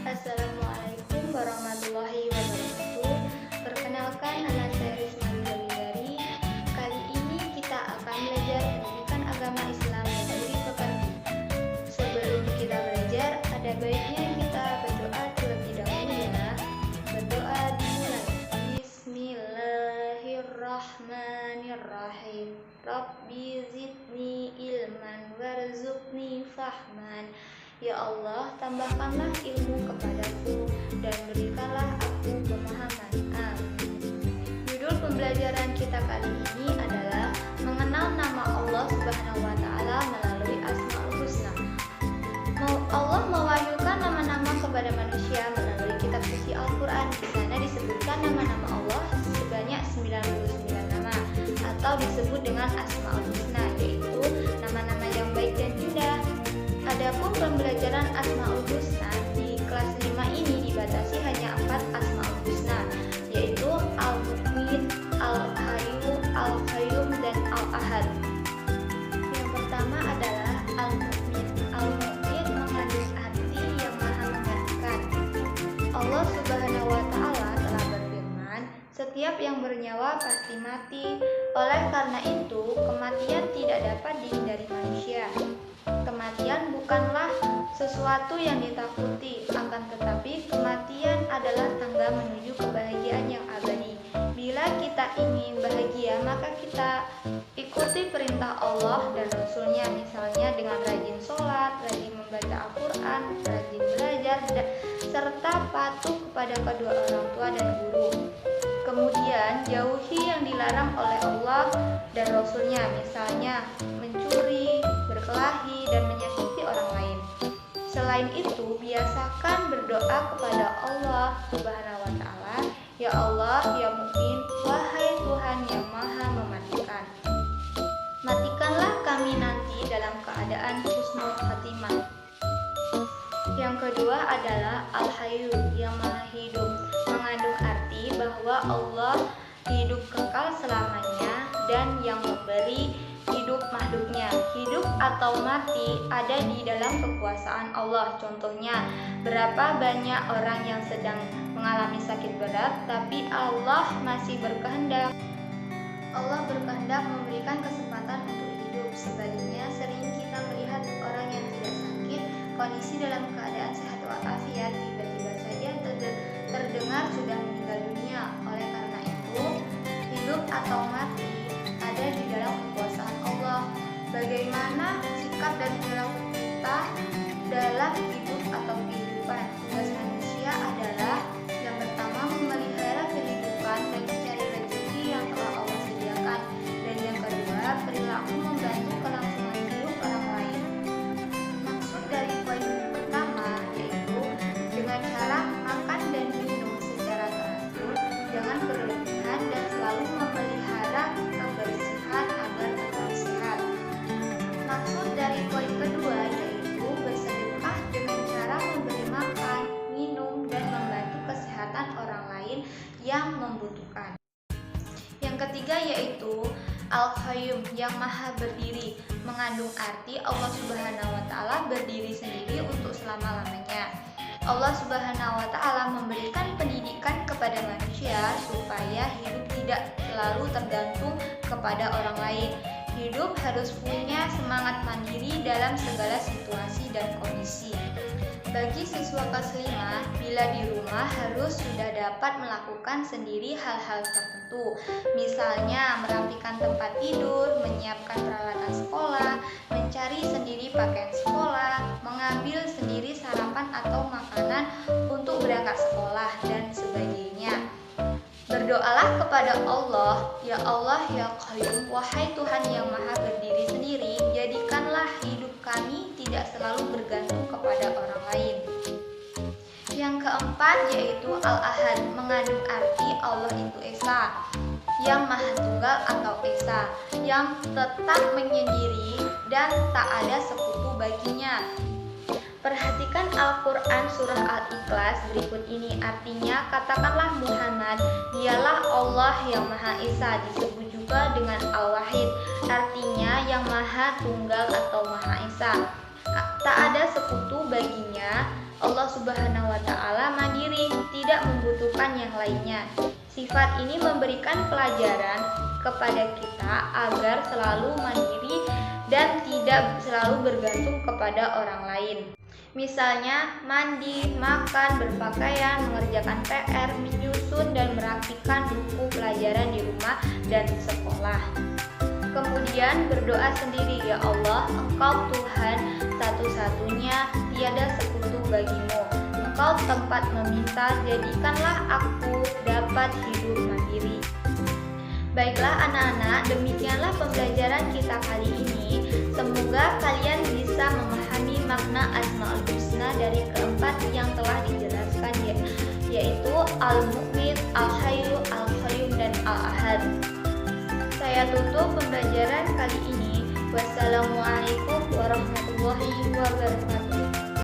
Assalamualaikum warahmatullahi wabarakatuh. Perkenalkan, nama saya Risma Yulidari. Kali ini kita akan belajar pendidikan agama Islam melalui pepergi. Sebelum kita belajar, ada baiknya kita berdoa terlebih dahulu ya. Berdoa dimulai. Bismillahirrahmanirrahim. Rabbi zidni ilman warzuqni fahman. Ya Allah, tambahkanlah ilmu kepadaku dan berikanlah aku pemahaman. Amin. Judul pembelajaran kita kali ini adalah mengenal nama Allah Subhanahu wa Ta'ala melalui Asmaul Husna. Allah mewahyukan nama-nama kepada manusia melalui kitab suci Al-Quran. Di sana disebutkan nama-nama Allah sebanyak 99 nama atau disebut dengan Asmaul Husna, yaitu nama-nama yang baik dan indah. Adapun pembelajaran Asmaul Husna di kelas 5 ini dibatasi hanya 4 Asmaul Husna, yaitu Al-Mu'min, Al-Hayyu, Al-Qayyum, dan Al-Ahad. Yang pertama adalah Al-Mu'min. Al-Mu'min mengandung arti yang maha mengertikan. Allah Subhanahu wa Ta'ala telah berfirman, setiap yang bernyawa pasti mati. Oleh karena itu, kematian tidak dapat dihindari manusia. Kematian bukanlah sesuatu yang ditakuti, akan tetapi kematian adalah tangga menuju kebahagiaan yang abadi. Bila kita ingin bahagia, maka kita ikuti perintah Allah dan Rasulnya, misalnya dengan rajin sholat, rajin membaca Al-Quran, rajin belajar, serta patuh kepada kedua orang tua dan guru. Kemudian jauhi yang dilarang oleh Allah dan Rasulnya, misalnya mencuri, berkelahi, dan menyakiti orang lain. Selain itu, biasakan berdoa kepada Allah Subhanahu wa Ta'ala, ya Allah, ya Mu'min, wahai Tuhan yang maha mematikan, matikanlah kami nanti dalam keadaan husnul khatimah. Yang kedua adalah Al-Hayyu, yang maha hidup, mengandung arti bahwa Allah hidup kekal selamanya dan yang memberi hidup makhluknya. Hidup atau mati ada di dalam kekuasaan Allah. Contohnya, berapa banyak orang yang sedang mengalami sakit berat, tapi Allah masih berkehendak. Allah berkehendak memberikan kesempatan untuk hidup. Sebaliknya, sering kita melihat orang yang tidak sakit, kondisi dalam keadaan sehat walafiat, tiba-tiba saja terdengar sudah meninggal dunia. Oleh karena itu, hidup atau mati ada di dalam kekuasaan Allah. Bagaimana sikap dan perilaku kita dalam hidup atau kehidupan? Tugas manusia adalah yang pertama memelihara kehidupan dan mencari rezeki yang telah Allah sediakan, dan yang kedua perilaku membantu kelangsungan hidup orang lain. Maksud dari poin pertama yaitu dengan cara makan dan minum secara teratur, jangan berlebihan dan selalu memelihara kebersihan agar tetap sehat. Maksud dari poin kedua yaitu bersedekah dengan cara memberi makan, minum, dan membantu kesehatan orang lain yang membutuhkan. Yang ketiga yaitu Al-Qayyum, yang maha berdiri, mengandung arti Allah Subhanahu wa Ta'ala berdiri sendiri untuk selama-lamanya. Allah Subhanahu wa Ta'ala memberikan pendidikan kepada manusia supaya hidup tidak selalu tergantung kepada orang lain. Hidup harus punya semangat mandiri dalam segala situasi dan kondisi. Bagi siswa kelas 5, bila di rumah harus sudah dapat melakukan sendiri hal-hal tertentu, misalnya merapikan tempat tidur, menyiapkan peralatan sekolah, mencari sendiri pakaian sekolah, mengambil sendiri sarapan atau makanan untuk berangkat sekolah, dan sebagainya. Berdoalah kepada Allah, ya Allah, ya Qayyum, wahai Tuhan yang maha berdiri sendiri, jadikanlah hidup kami tidak selalu bergantung kepada orang lain. Yang keempat yaitu Al-Ahad, mengandung arti Allah itu Esa, yang maha tunggal atau Esa, yang tetap menyendiri dan tak ada sekutu baginya. Perhatikan Al-Quran surah Al-Ikhlas berikut ini, artinya katakanlah Muhammad, dialah Allah yang Maha Esa, disebut juga dengan Al-Wahid, artinya yang Maha Tunggal atau Maha Esa. Tak ada sekutu baginya. Allah Subhanahu wa Ta'ala tidak membutuhkan yang lainnya. Sifat ini memberikan pelajaran kepada kita agar selalu mandiri dan tidak selalu bergantung kepada orang lain. Misalnya mandi, makan, berpakaian, mengerjakan PR, menyusun dan merakitkan buku pelajaran di rumah dan sekolah. Kemudian berdoa sendiri, ya Allah, Engkau Tuhan satu-satunya, tiada sekutu bagimu. Engkau tempat meminta, jadikanlah aku dapat hidup mandiri. Baiklah anak-anak, demikianlah pembelajaran kita kali ini. Semoga kalian bisa memahami makna Asmaul Husna dari keempat yang telah dijelaskan, yaitu Al-Mu'min, Al-Hayyu, Al-Qayyum, dan Al-Ahad. Saya tutup pembelajaran kali ini. Wassalamualaikum warahmatullahi wabarakatuh.